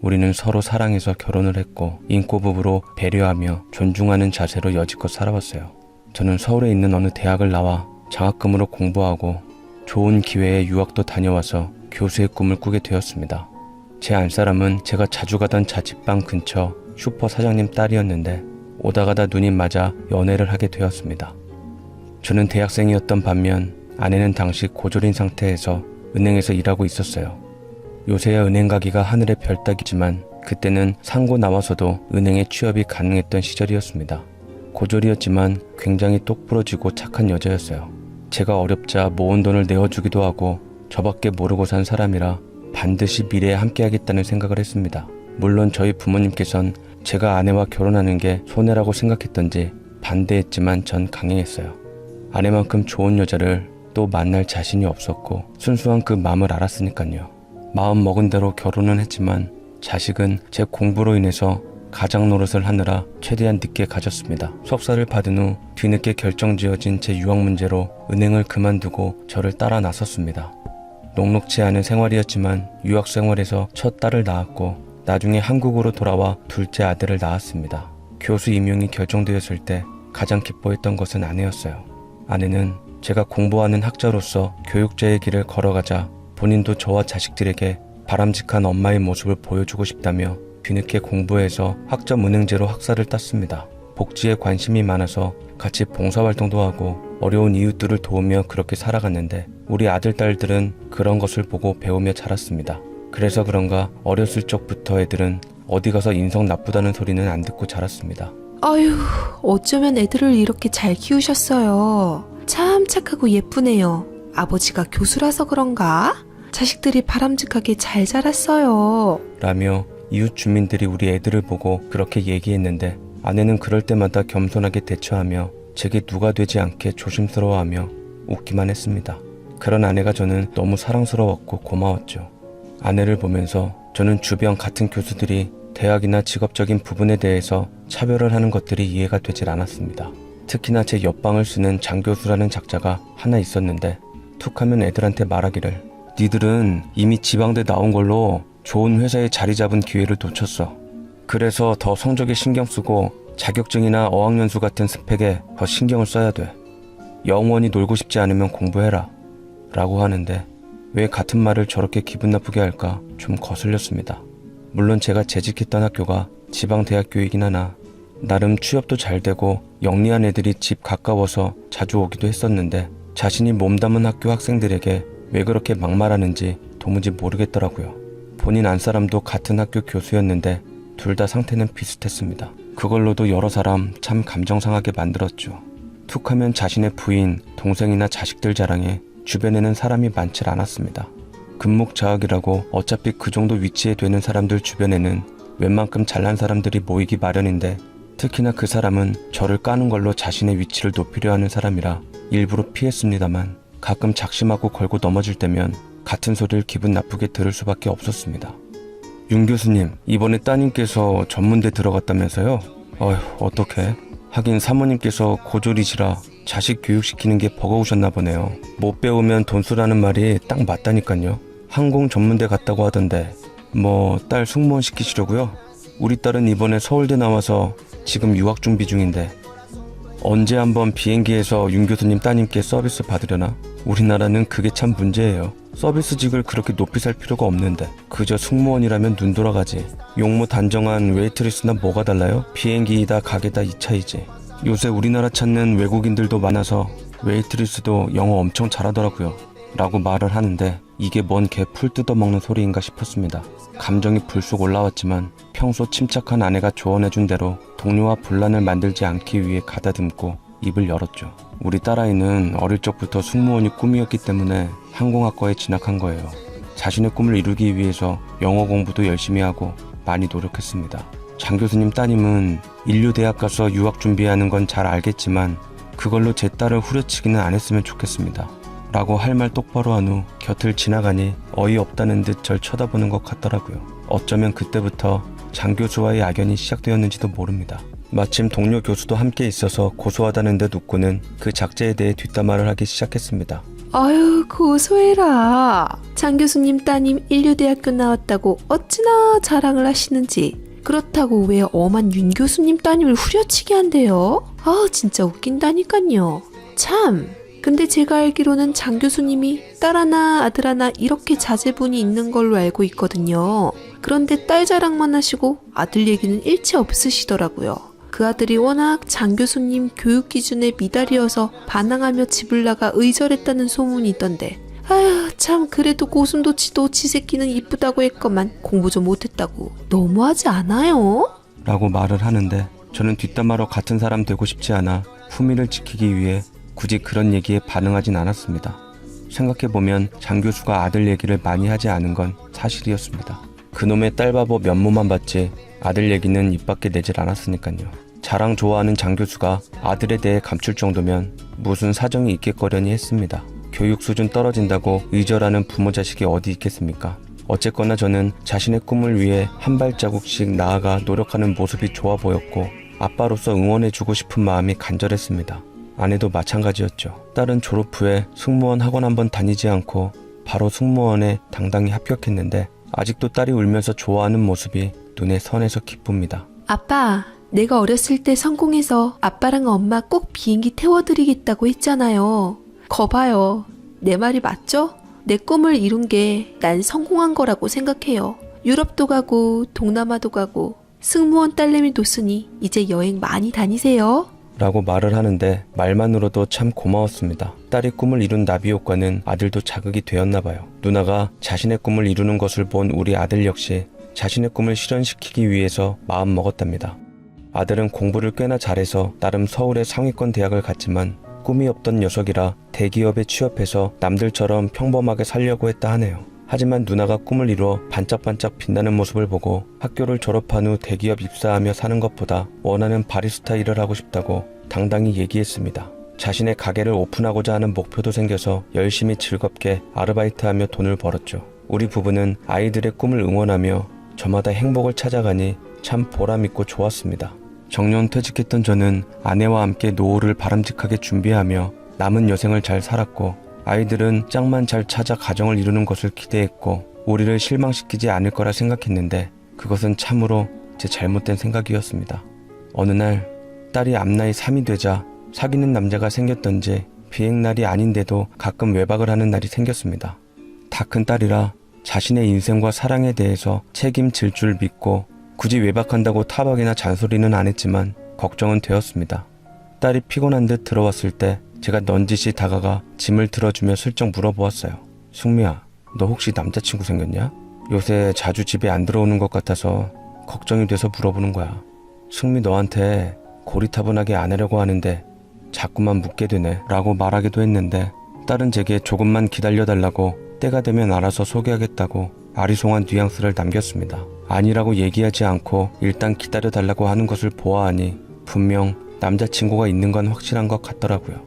우리는 서로 사랑해서 결혼을 했고 인꼬부부로 배려하며 존중하는 자세로 여지껏 살아왔어요. 저는 서울에 있는 어느 대학을 나와 장학금으로 공부하고 좋은 기회에 유학도 다녀와서 교수의 꿈을 꾸게 되었습니다. 제 안사람은 제가 자주 가던 자취방 근처 슈퍼 사장님 딸이었는데 오다 가다 눈이 맞아 연애를 하게 되었습니다. 저는 대학생이었던 반면 아내는 당시 고졸인 상태에서 은행에서 일하고 있었어요. 요새야 은행 가기가 하늘의 별 따기지만 그때는 상고 나와서도 은행에 취업이 가능했던 시절이었습니다. 고졸이었지만 굉장히 똑부러지고 착한 여자였어요. 제가 어렵자 모은 돈을 내어주기도 하고 저밖에 모르고 산 사람이라 반드시 미래에 함께하겠다는 생각을 했습니다. 물론 저희 부모님께선 제가 아내와 결혼하는 게 손해라고 생각했던지 반대했지만 전 강행했어요. 아내만큼 좋은 여자를 또 만날 자신이 없었고 순수한 그 마음을 알았으니까요. 마음 먹은 대로 결혼은 했지만 자식은 제 공부로 인해서 가장 노릇을 하느라 최대한 늦게 가졌습니다. 석사를 받은 후 뒤늦게 결정지어진 제 유학 문제로 은행을 그만두고 저를 따라 나섰습니다. 녹록지 않은 생활이었지만 유학 생활에서 첫 딸을 낳았고 나중에 한국으로 돌아와 둘째 아들을 낳았습니다. 교수 임용이 결정되었을 때 가장 기뻐했던 것은 아내였어요. 아내는 제가 공부하는 학자로서 교육자의 길을 걸어가자 본인도 저와 자식들에게 바람직한 엄마의 모습을 보여주고 싶다며 뒤늦게 공부해서 학점은행제로 학사를 땄습니다. 복지에 관심이 많아서 같이 봉사활동도 하고 어려운 이웃들을 도우며 그렇게 살아갔는데 우리 아들, 딸들은 그런 것을 보고 배우며 자랐습니다. 그래서 그런가 어렸을 적부터 애들은 어디 가서 인성 나쁘다는 소리는 안 듣고 자랐습니다. 아휴, 어쩌면 애들을 이렇게 잘 키우셨어요. 참 착하고 예쁘네요. 아버지가 교수라서 그런가? 자식들이 바람직하게 잘 자랐어요. 라며 이웃 주민들이 우리 애들을 보고 그렇게 얘기했는데 아내는 그럴 때마다 겸손하게 대처하며 제게 누가 되지 않게 조심스러워하며 웃기만 했습니다. 그런 아내가 저는 너무 사랑스러웠고 고마웠죠. 아내를 보면서 저는 주변 같은 교수들이 대학이나 직업적인 부분에 대해서 차별을 하는 것들이 이해가 되질 않았습니다. 특히나 제 옆방을 쓰는 장 교수라는 작자가 하나 있었는데 툭하면 애들한테 말하기를 니들은 이미 지방대 나온 걸로 좋은 회사에 자리 잡은 기회를 놓쳤어. 그래서 더 성적에 신경 쓰고 자격증이나 어학연수 같은 스펙에 더 신경을 써야 돼. 영원히 놀고 싶지 않으면 공부해라. 라고 하는데 왜 같은 말을 저렇게 기분 나쁘게 할까 좀 거슬렸습니다. 물론 제가 재직했던 학교가 지방대학교이긴 하나 나름 취업도 잘 되고 영리한 애들이 집 가까워서 자주 오기도 했었는데 자신이 몸담은 학교 학생들에게 왜 그렇게 막말하는지 도무지 모르겠더라고요. 본인 안사람도 같은 학교 교수였는데 둘 다 상태는 비슷했습니다. 그걸로도 여러 사람 참 감정상하게 만들었죠. 툭하면 자신의 부인, 동생이나 자식들 자랑에 주변에는 사람이 많질 않았습니다. 금목자학이라고 어차피 그 정도 위치에 되는 사람들 주변에는 웬만큼 잘난 사람들이 모이기 마련인데 특히나 그 사람은 저를 까는 걸로 자신의 위치를 높이려 하는 사람이라 일부러 피했습니다만 가끔 작심하고 걸고 넘어질 때면 같은 소리를 기분 나쁘게 들을 수밖에 없었습니다. 윤 교수님, 이번에 따님께서 전문대 들어갔다면서요? 어휴, 어떡해. 하긴 사모님께서 고졸이시라 자식 교육시키는 게 버거우셨나 보네요. 못 배우면 돈 쓰라는 말이 딱 맞다니까요. 항공 전문대 갔다고 하던데 뭐 딸 승무원 시키시려고요? 우리 딸은 이번에 서울대 나와서 지금 유학 준비 중인데 언제 한번 비행기에서 윤 교수님 따님께 서비스 받으려나? 우리나라는 그게 참 문제예요. 서비스직을 그렇게 높이 살 필요가 없는데 그저 승무원이라면 눈 돌아가지. 용모 단정한 웨이트리스나 뭐가 달라요? 비행기이다 가게다 이 차이지. 요새 우리나라 찾는 외국인들도 많아서 웨이트리스도 영어 엄청 잘하더라고요. 라고 말을 하는데 이게 뭔 개 풀 뜯어먹는 소리인가 싶었습니다. 감정이 불쑥 올라왔지만 평소 침착한 아내가 조언해준 대로 동료와 분란을 만들지 않기 위해 가다듬고 입을 열었죠. 우리 딸아이는 어릴 적부터 승무원이 꿈이었기 때문에 항공학과에 진학한 거예요. 자신의 꿈을 이루기 위해서 영어 공부도 열심히 하고 많이 노력했습니다. 장 교수님 따님은 인류대학 가서 유학 준비하는 건 잘 알겠지만 그걸로 제 딸을 후려치기는 안 했으면 좋겠습니다. 라고 할 말 똑바로 한 후 곁을 지나가니 어이없다는 듯 절 쳐다보는 것 같더라고요. 어쩌면 그때부터 장 교수와의 악연이 시작되었는지도 모릅니다. 마침 동료 교수도 함께 있어서 고소하다는 듯 웃고는 그 작제에 대해 뒷담화를 하기 시작했습니다. 아유, 고소해라. 장 교수님 따님 인류대학교 나왔다고 어찌나 자랑을 하시는지. 그렇다고 왜 엄한 윤 교수님 따님을 후려치게 한대요? 아, 진짜 웃긴다니깐요. 참, 근데 제가 알기로는 장 교수님이 딸 하나 아들 하나 이렇게 자제분이 있는 걸로 알고 있거든요. 그런데 딸 자랑만 하시고 아들 얘기는 일체 없으시더라고요. 그 아들이 워낙 장 교수님 교육 기준에 미달이어서 반항하며 집을 나가 의절했다는 소문이 있던데, 아휴, 참, 그래도 고슴도치도 지 새끼는 이쁘다고 했건만 공부 좀 못했다고 너무하지 않아요? 라고 말을 하는데 저는 뒷담화로 같은 사람 되고 싶지 않아 품위를 지키기 위해 굳이 그런 얘기에 반응하진 않았습니다. 생각해보면 장 교수가 아들 얘기를 많이 하지 않은 건 사실이었습니다. 그놈의 딸 바보 면모만 봤지 아들 얘기는 입 밖에 내질 않았으니까요. 자랑 좋아하는 장 교수가 아들에 대해 감출 정도면 무슨 사정이 있겠거려니 했습니다. 교육 수준 떨어진다고 의절하는 부모 자식이 어디 있겠습니까? 어쨌거나 저는 자신의 꿈을 위해 한 발자국씩 나아가 노력하는 모습이 좋아 보였고 아빠로서 응원해주고 싶은 마음이 간절했습니다. 아내도 마찬가지였죠. 딸은 졸업 후에 승무원 학원 한번 다니지 않고 바로 승무원에 당당히 합격했는데 아직도 딸이 울면서 좋아하는 모습이 눈에 선해서 기쁩니다. 아빠, 내가 어렸을 때 성공해서 아빠랑 엄마 꼭 비행기 태워드리겠다고 했잖아요. 거봐요. 내 말이 맞죠? 내 꿈을 이룬 게 난 성공한 거라고 생각해요. 유럽도 가고 동남아도 가고 승무원 딸내미 뒀으니 이제 여행 많이 다니세요. 라고 말을 하는데 말만으로도 참 고마웠습니다. 딸이 꿈을 이룬 나비 효과는 아들도 자극이 되었나 봐요. 누나가 자신의 꿈을 이루는 것을 본 우리 아들 역시 자신의 꿈을 실현시키기 위해서 마음 먹었답니다. 아들은 공부를 꽤나 잘해서 나름 서울의 상위권 대학을 갔지만 꿈이 없던 녀석이라 대기업에 취업해서 남들처럼 평범하게 살려고 했다 하네요. 하지만 누나가 꿈을 이루어 반짝반짝 빛나는 모습을 보고 학교를 졸업한 후 대기업 입사하며 사는 것보다 원하는 바리스타 일을 하고 싶다고 당당히 얘기했습니다. 자신의 가게를 오픈하고자 하는 목표도 생겨서 열심히 즐겁게 아르바이트하며 돈을 벌었죠. 우리 부부는 아이들의 꿈을 응원하며 저마다 행복을 찾아가니 참 보람있고 좋았습니다. 정년 퇴직했던 저는 아내와 함께 노후를 바람직하게 준비하며 남은 여생을 잘 살았고 아이들은 짝만 잘 찾아 가정을 이루는 것을 기대했고 우리를 실망시키지 않을 거라 생각했는데 그것은 참으로 제 잘못된 생각이었습니다. 어느 날 딸이 앞나이 3이 되자 사귀는 남자가 생겼던지 비행날이 아닌데도 가끔 외박을 하는 날이 생겼습니다. 다 큰 딸이라 자신의 인생과 사랑에 대해서 책임질 줄 믿고 굳이 외박한다고 타박이나 잔소리는 안 했지만 걱정은 되었습니다. 딸이 피곤한 듯 들어왔을 때 제가 넌지시 다가가 짐을 들어주며 슬쩍 물어보았어요. 승미야, 너 혹시 남자친구 생겼냐? 요새 자주 집에 안 들어오는 것 같아서 걱정이 돼서 물어보는 거야. 승미 너한테 고리타분하게 안 하려고 하는데 자꾸만 묻게 되네 라고 말하기도 했는데 딸은 제게 조금만 기다려달라고 때가 되면 알아서 소개하겠다고 아리송한 뉘앙스를 남겼습니다. 아니라고 얘기하지 않고 일단 기다려달라고 하는 것을 보아하니 분명 남자친구가 있는 건 확실한 것 같더라고요.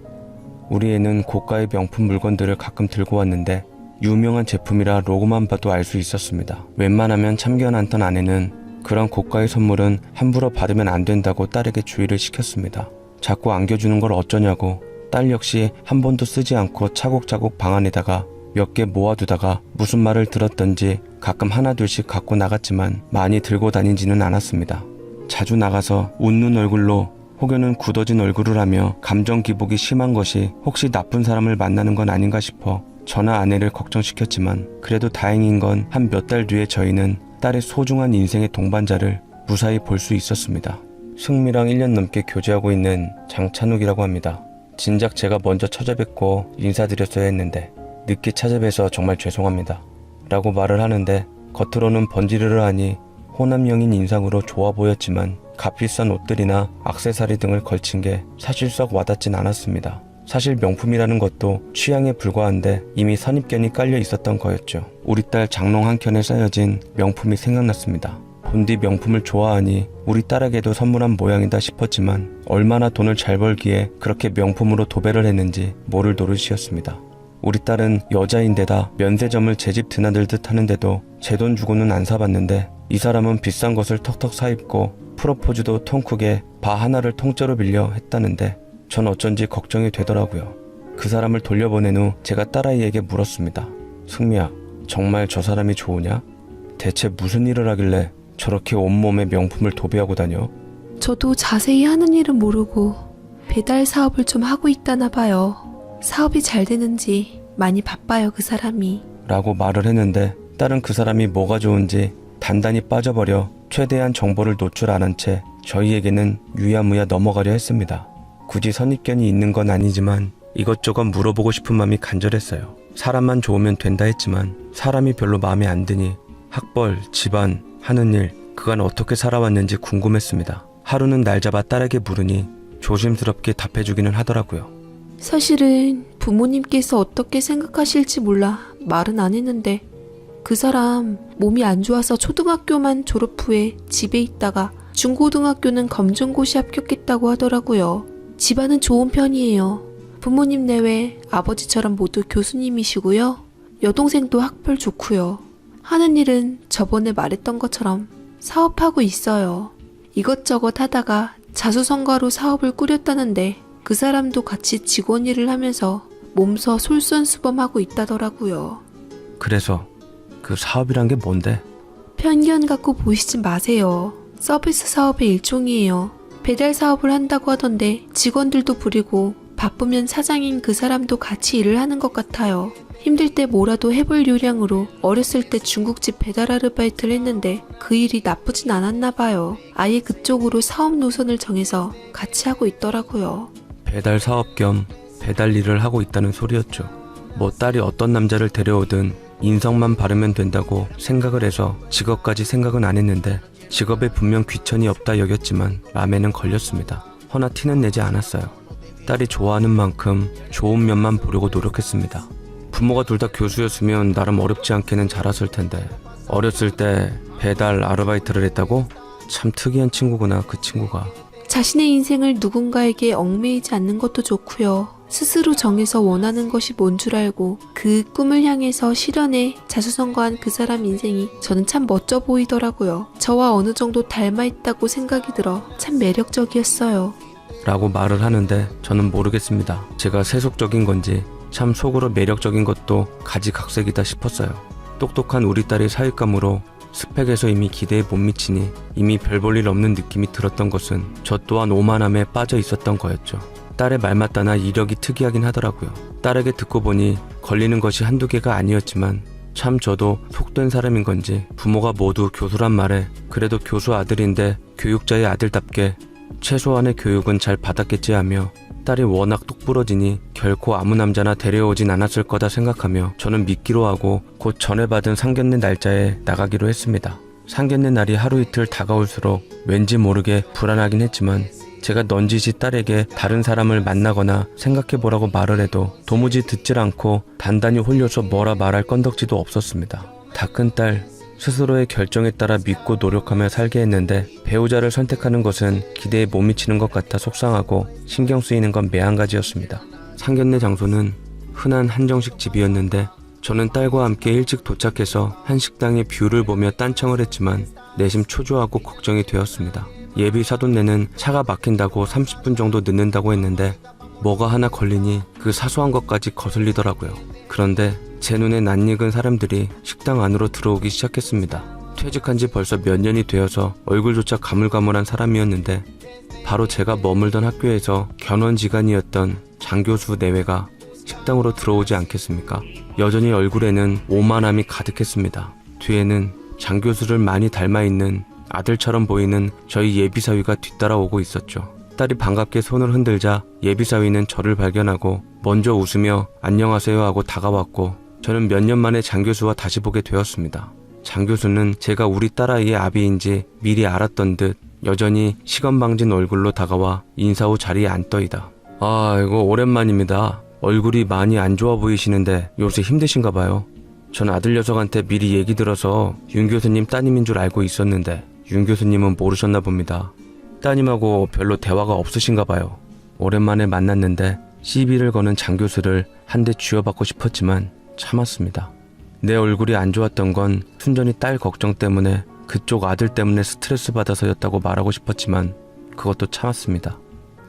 우리 애는 고가의 명품 물건들을 가끔 들고 왔는데 유명한 제품이라 로고만 봐도 알 수 있었습니다. 웬만하면 참견 않던 아내는 그런 고가의 선물은 함부로 받으면 안 된다고 딸에게 주의를 시켰습니다. 자꾸 안겨주는 걸 어쩌냐고 딸 역시 한 번도 쓰지 않고 차곡차곡 방 안에다가 몇 개 모아두다가 무슨 말을 들었던지 가끔 하나둘씩 갖고 나갔지만 많이 들고 다니지는 않았습니다. 자주 나가서 웃는 얼굴로 혹여는 굳어진 얼굴을 하며 감정 기복이 심한 것이 혹시 나쁜 사람을 만나는 건 아닌가 싶어 저나 아내를 걱정시켰지만 그래도 다행인 건 한 몇 달 뒤에 저희는 딸의 소중한 인생의 동반자를 무사히 볼 수 있었습니다. 승미랑 1년 넘게 교제하고 있는 장찬욱이라고 합니다. 진작 제가 먼저 찾아뵙고 인사드렸어야 했는데 늦게 찾아뵈서 정말 죄송합니다 라고 말을 하는데 겉으로는 번지르르 하니 호남형인 인상으로 좋아 보였지만 값비싼 옷들이나 액세서리 등을 걸친 게 사실 썩 와닿진 않았습니다. 사실 명품이라는 것도 취향에 불과한데 이미 선입견이 깔려 있었던 거였죠. 우리 딸 장롱 한 켠에 쌓여진 명품이 생각났습니다. 본디 명품을 좋아하니 우리 딸에게도 선물한 모양이다 싶었지만 얼마나 돈을 잘 벌기에 그렇게 명품으로 도배를 했는지 모를 노릇이었습니다. 우리 딸은 여자인데다 면세점을 제 집 드나들듯 하는데도 제 돈 주고는 안 사봤는데 이 사람은 비싼 것을 턱턱 사입고 프로포즈도 통 크게 바 하나를 통째로 빌려 했다는데 전 어쩐지 걱정이 되더라고요. 그 사람을 돌려보낸 후 제가 딸아이에게 물었습니다. 승미야, 정말 저 사람이 좋으냐? 대체 무슨 일을 하길래 저렇게 온몸에 명품을 도배하고 다녀? 저도 자세히 하는 일은 모르고 배달 사업을 좀 하고 있다나 봐요. 사업이 잘 되는지 많이 바빠요, 그 사람이. 라고 말을 했는데 딸은 그 사람이 뭐가 좋은지 단단히 빠져버려 최대한 정보를 노출 안 한 채 저희에게는 유야무야 넘어가려 했습니다. 굳이 선입견이 있는 건 아니지만 이것저것 물어보고 싶은 마음이 간절했어요. 사람만 좋으면 된다 했지만 사람이 별로 마음에 안 드니 학벌, 집안, 하는 일, 그간 어떻게 살아왔는지 궁금했습니다. 하루는 날 잡아 딸에게 물으니 조심스럽게 답해주기는 하더라고요. 사실은 부모님께서 어떻게 생각하실지 몰라 말은 안 했는데 그 사람 몸이 안 좋아서 초등학교만 졸업 후에 집에 있다가 중고등학교는 검정고시 합격했다고 하더라고요. 집안은 좋은 편이에요. 부모님 내외 아버지처럼 모두 교수님이시고요. 여동생도 학벌 좋고요. 하는 일은 저번에 말했던 것처럼 사업하고 있어요. 이것저것 하다가 자수성가로 사업을 꾸렸다는데 그 사람도 같이 직원 일을 하면서 몸서 솔선수범하고 있다더라고요. 그래서 그 사업이란 게 뭔데? 편견 갖고 보시지 마세요. 서비스 사업의 일종이에요. 배달 사업을 한다고 하던데 직원들도 부리고 바쁘면 사장인 그 사람도 같이 일을 하는 것 같아요. 힘들 때 뭐라도 해볼 요량으로 어렸을 때 중국집 배달 아르바이트를 했는데 그 일이 나쁘진 않았나 봐요. 아예 그쪽으로 사업 노선을 정해서 같이 하고 있더라고요. 배달 사업 겸 배달 일을 하고 있다는 소리였죠. 뭐 딸이 어떤 남자를 데려오든 인성만 바르면 된다고 생각을 해서 직업까지 생각은 안 했는데 직업에 분명 귀천이 없다 여겼지만 마음에는 걸렸습니다. 허나 티는 내지 않았어요. 딸이 좋아하는 만큼 좋은 면만 보려고 노력했습니다. 부모가 둘 다 교수였으면 나름 어렵지 않게는 자랐을 텐데 어렸을 때 배달 아르바이트를 했다고? 참 특이한 친구구나, 그 친구가. 자신의 인생을 누군가에게 얽매이지 않는 것도 좋고요. 스스로 정해서 원하는 것이 뭔 줄 알고 그 꿈을 향해서 실현해 자수성가한 그 사람 인생이 저는 참 멋져 보이더라고요. 저와 어느 정도 닮아 있다고 생각이 들어 참 매력적이었어요. 라고 말을 하는데 저는 모르겠습니다. 제가 세속적인 건지 참 속으로 매력적인 것도 가지각색이다 싶었어요. 똑똑한 우리 딸이 사윗감으로 스펙에서 이미 기대에 못 미치니 이미 별 볼 일 없는 느낌이 들었던 것은 저 또한 오만함에 빠져 있었던 거였죠. 딸의 말 맞다나 이력이 특이하긴 하더라고요. 딸에게 듣고 보니 걸리는 것이 한두 개가 아니었지만 참 저도 속된 사람인 건지 부모가 모두 교수란 말에 그래도 교수 아들인데 교육자의 아들답게 최소한의 교육은 잘 받았겠지 하며 딸이 워낙 똑부러지니 결코 아무 남자나 데려오진 않았을 거다 생각하며 저는 믿기로 하고 곧 전에 받은 상견례 날짜에 나가기로 했습니다. 상견례 날이 하루 이틀 다가올수록 왠지 모르게 불안하긴 했지만 제가 넌지시 딸에게 다른 사람을 만나거나 생각해보라고 말을 해도 도무지 듣질 않고 단단히 홀려서 뭐라 말할 건덕지도 없었습니다. 다 큰 딸 스스로의 결정에 따라 믿고 노력하며 살게 했는데 배우자를 선택하는 것은 기대에 못 미치는 것 같아 속상하고 신경 쓰이는 건 매한가지였습니다. 상견례 장소는 흔한 한정식 집이었는데 저는 딸과 함께 일찍 도착해서 한 식당의 뷰를 보며 딴청을 했지만 내심 초조하고 걱정이 되었습니다. 예비 사돈네는 차가 막힌다고 30분 정도 늦는다고 했는데 뭐가 하나 걸리니 그 사소한 것까지 거슬리더라고요. 그런데 제 눈에 낯익은 사람들이 식당 안으로 들어오기 시작했습니다. 퇴직한 지 벌써 몇 년이 되어서 얼굴조차 가물가물한 사람이었는데 바로 제가 머물던 학교에서 견원지간이었던 장 교수 내외가 식당으로 들어오지 않겠습니까? 여전히 얼굴에는 오만함이 가득했습니다. 뒤에는 장 교수를 많이 닮아있는 아들처럼 보이는 저희 예비사위가 뒤따라오고 있었죠. 딸이 반갑게 손을 흔들자 예비사위는 저를 발견하고 먼저 웃으며 안녕하세요 하고 다가왔고 저는 몇 년 만에 장 교수와 다시 보게 되었습니다. 장 교수는 제가 우리 딸아이의 아비인지 미리 알았던 듯 여전히 시건방진 얼굴로 다가와 인사 후 자리에 앉더이다. 이거 오랜만입니다. 얼굴이 많이 안 좋아 보이시는데 요새 힘드신가 봐요. 전 아들 녀석한테 미리 얘기 들어서 윤 교수님 따님인 줄 알고 있었는데 윤 교수님은 모르셨나 봅니다. 따님하고 별로 대화가 없으신가 봐요. 오랜만에 만났는데 시비를 거는 장 교수를 한 대 쥐어받고 싶었지만 참았습니다. 내 얼굴이 안 좋았던 건 순전히 딸 걱정 때문에 그쪽 아들 때문에 스트레스 받아서였다고 말하고 싶었지만 그것도 참았습니다.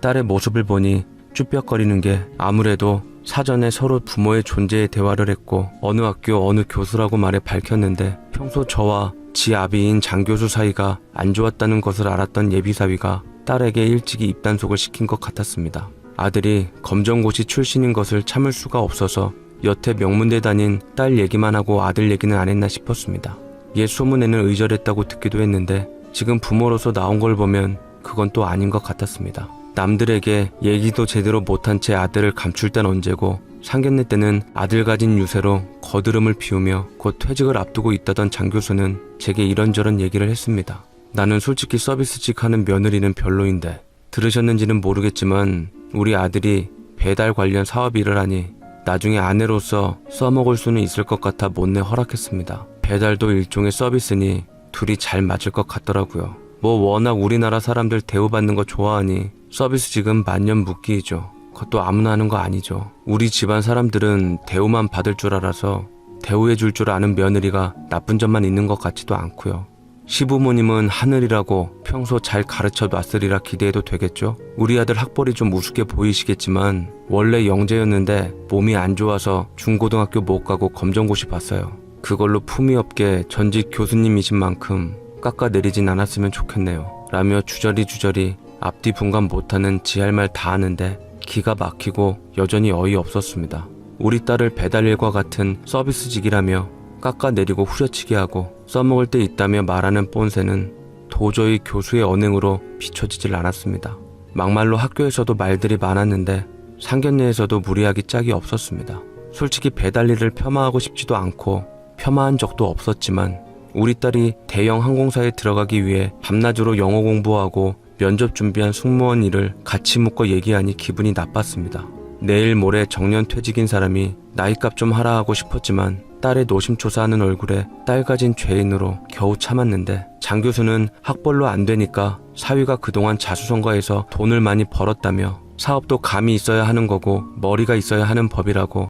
딸의 모습을 보니 쭈뼛거리는 게 아무래도 사전에 서로 부모의 존재에 대화를 했고 어느 학교 어느 교수라고 말해 밝혔는데 평소 저와 지 아비인 장 교수 사이가 안 좋았다는 것을 알았던 예비사위가 딸에게 일찍이 입단속을 시킨 것 같았습니다. 아들이 검정고시 출신인 것을 참을 수가 없어서 여태 명문대 다닌 딸 얘기만 하고 아들 얘기는 안 했나 싶었습니다. 옛 소문에는 의절했다고 듣기도 했는데 지금 부모로서 나온 걸 보면 그건 또 아닌 것 같았습니다. 남들에게 얘기도 제대로 못한 채 아들을 감출 땐 언제고 상견례 때는 아들 가진 유세로 거드름을 피우며 곧 퇴직을 앞두고 있다던 장 교수는 제게 이런저런 얘기를 했습니다. 나는 솔직히 서비스직 하는 며느리는 별로인데 들으셨는지는 모르겠지만 우리 아들이 배달 관련 사업 일을 하니 나중에 아내로서 써먹을 수는 있을 것 같아 못내 허락했습니다. 배달도 일종의 서비스니 둘이 잘 맞을 것 같더라고요. 뭐 워낙 우리나라 사람들 대우받는 거 좋아하니 서비스직은 만년묵기이죠. 그것도 아무나 하는 거 아니죠. 우리 집안 사람들은 대우만 받을 줄 알아서 대우해 줄 줄 아는 며느리가 나쁜 점만 있는 것 같지도 않고요. 시부모님은 하늘이라고 평소 잘 가르쳐 놨으리라 기대해도 되겠죠? 우리 아들 학벌이 좀 우습게 보이시겠지만 원래 영재였는데 몸이 안 좋아서 중고등학교 못 가고 검정고시 봤어요. 그걸로 품위 없게 전직 교수님이신 만큼 깎아내리진 않았으면 좋겠네요. 라며 주저리 앞뒤 분간 못하는 지 할 말 다 하는데 기가 막히고 여전히 어이없었습니다. 우리 딸을 배달일과 같은 서비스직이라며 깎아내리고 후려치게 하고 써먹을 때 있다며 말하는 뽐새는 도저히 교수의 언행으로 비춰지질 않았습니다. 막말로 학교에서도 말들이 많았는데 상견례에서도 무리하기 짝이 없었습니다. 솔직히 배달 일을 폄하하고 싶지도 않고 폄하한 적도 없었지만 우리 딸이 대형 항공사에 들어가기 위해 밤낮으로 영어 공부하고 면접 준비한 승무원 일을 같이 묶어 얘기하니 기분이 나빴습니다. 내일 모레 정년 퇴직인 사람이 나이값 좀 하라 하고 싶었지만 딸의 노심초사하는 얼굴에 딸 가진 죄인으로 겨우 참았는데 장 교수는 학벌로 안 되니까 사위가 그동안 자수성가해서 돈을 많이 벌었다며 사업도 감이 있어야 하는 거고 머리가 있어야 하는 법이라고